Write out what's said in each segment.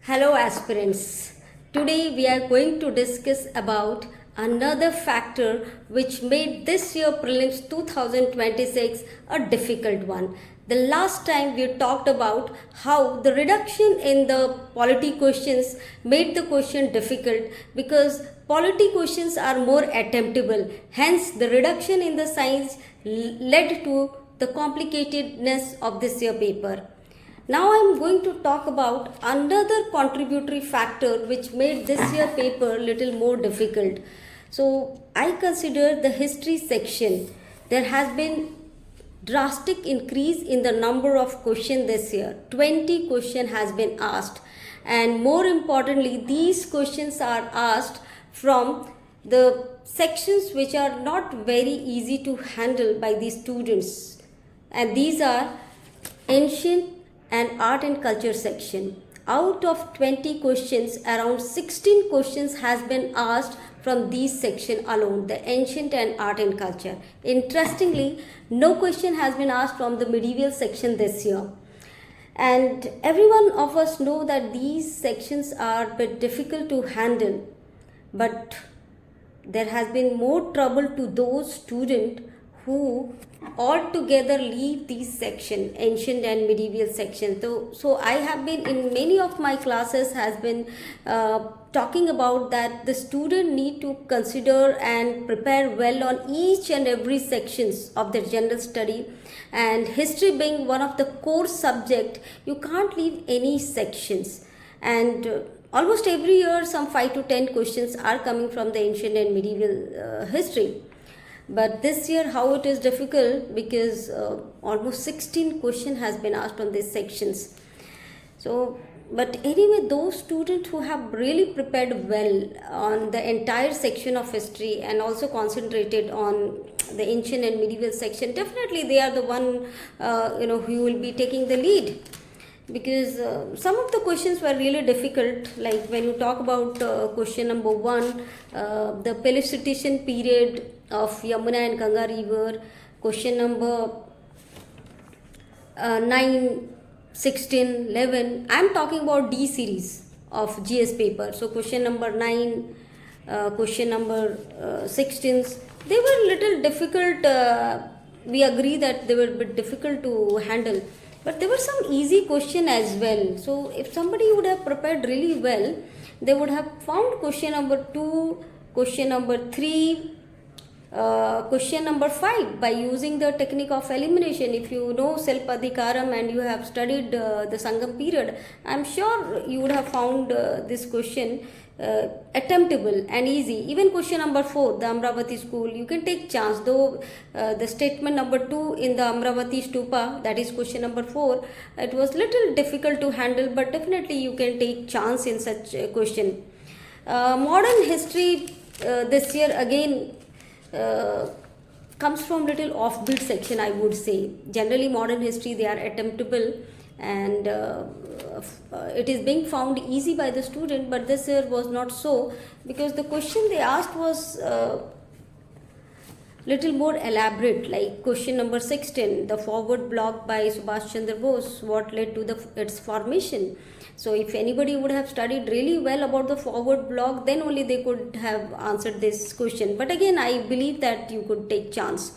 Hello aspirants. Today we are going to discuss about another factor which made this year prelims 2026 a difficult one. The last time we talked about how the reduction in the polity questions made the question difficult because polity questions are more attemptable. Hence the reduction in the science led to the complicatedness of this year paper. Now I am going to talk about another contributory factor which made this year paper little more difficult. So I consider the history section. There has been drastic increase in the number of questions this year. 20 questions has been asked, and more importantly these questions are asked from the sections which are not very easy to handle by the students, and these are ancient and art and culture section. Out of 20 questions, around 16 questions has been asked from these section alone, the ancient and art and culture. Interestingly, no question has been asked from the medieval section this year. And everyone of us know that these sections are a bit difficult to handle, but there has been more trouble to those students who altogether leave these section, ancient and medieval section. So I have been in many of my classes has been talking about that the student need to consider and prepare well on each and every sections of their general study, and history being one of the core subject, you can't leave any sections. And almost every year some 5 to 10 questions are coming from the ancient and medieval history. But this year how it is difficult because almost 16 question has been asked on these sections. So but anyway, those students who have really prepared well on the entire section of history and also concentrated on the ancient and medieval section, definitely they are the one who will be taking the lead, because some of the questions were really difficult. Like when you talk about question number 1, the Peloponnesian period of Yamuna and Ganga river, question number 9, 16, 11, I am talking about D series of GS paper. So question number 9, question number 16, they were little difficult. We agree that they were a bit difficult to handle. But there were some easy question as well. So if somebody would have prepared really well, they would have found question number 2, question number 3, question number 5 by using the technique of elimination. If you know Selpadhikaram and you have studied the Sangam period, I am sure you would have found this question attemptable and easy. Even question number 4, the Amravati school, you can take chance, though the statement number 2 in the Amravati stupa, that is question number 4, it was little difficult to handle, but definitely you can take chance in such a question. Modern history this year again comes from little offbeat section, I would say. Generally modern history, they are attemptable, and it is being found easy by the student, but this year was not so, because the question they asked was little more elaborate. Like question number 16, the forward block by Subhash Chandra Bose, what led to its formation. So if anybody would have studied really well about the forward block, then only they could have answered this question. But again, I believe that you could take chance.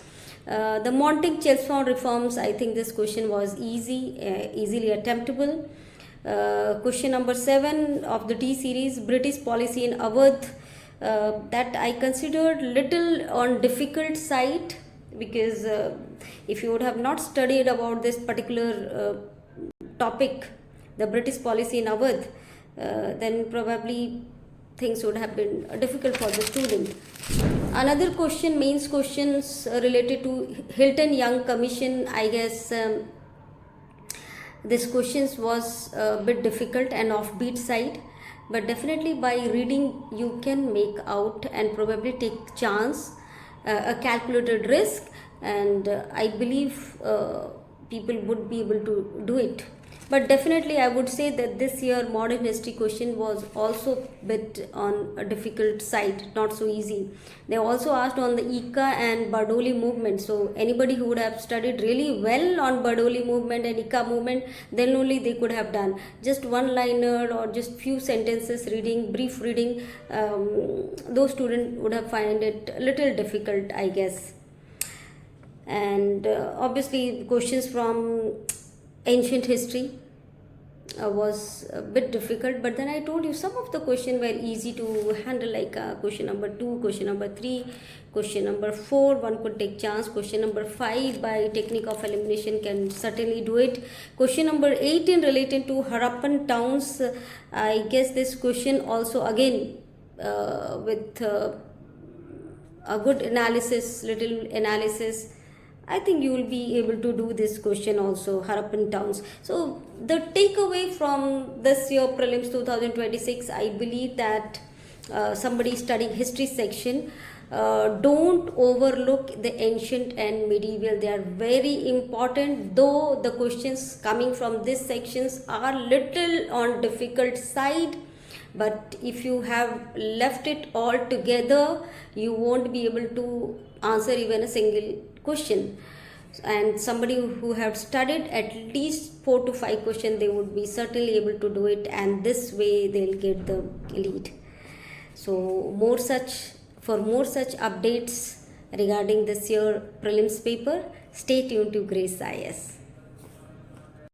The Montague-Chelmsford reforms, I think this question was easily attemptable. Question number 7 of the T series, British policy in Awadh, that I considered little on difficult side, because if you would have not studied about this particular topic, the British policy in Awadh, then probably things would have been difficult for the student. Another question, mains questions related to Hilton Young Commission, I guess this questions was a bit difficult and offbeat side, but definitely by reading you can make out and probably take chance, a calculated risk, and I believe people would be able to do it. But definitely I would say that this year modern history question was also bit on a difficult side, not so easy. They also asked on the Ika and Bardoli movement, so anybody who would have studied really well on Bardoli movement and Ika movement, then only they could have done just one liner or just few sentences reading, brief reading. Those students would have find it a little difficult, I guess. And obviously questions from ancient history was a bit difficult, but then I told you some of the question were easy to handle, like question number 2, question number 3, question number 4 one could take chance, question number 5 by technique of elimination can certainly do it, question number 18 related to Harappan towns. I guess this question also again with a good analysis, little analysis, I think you will be able to do this question also, Harappan towns. So the takeaway from this year prelims 2026, I believe that somebody studying history section, don't overlook the ancient and medieval. They are very important, though the questions coming from these sections are little on difficult side. But if you have left it all together, you won't be able to answer even a single question. And somebody who have studied at least 4 to 5 questions, they would be certainly able to do it, and this way they'll get the lead. So more such updates regarding this year prelims paper, stay tuned to Grace IS.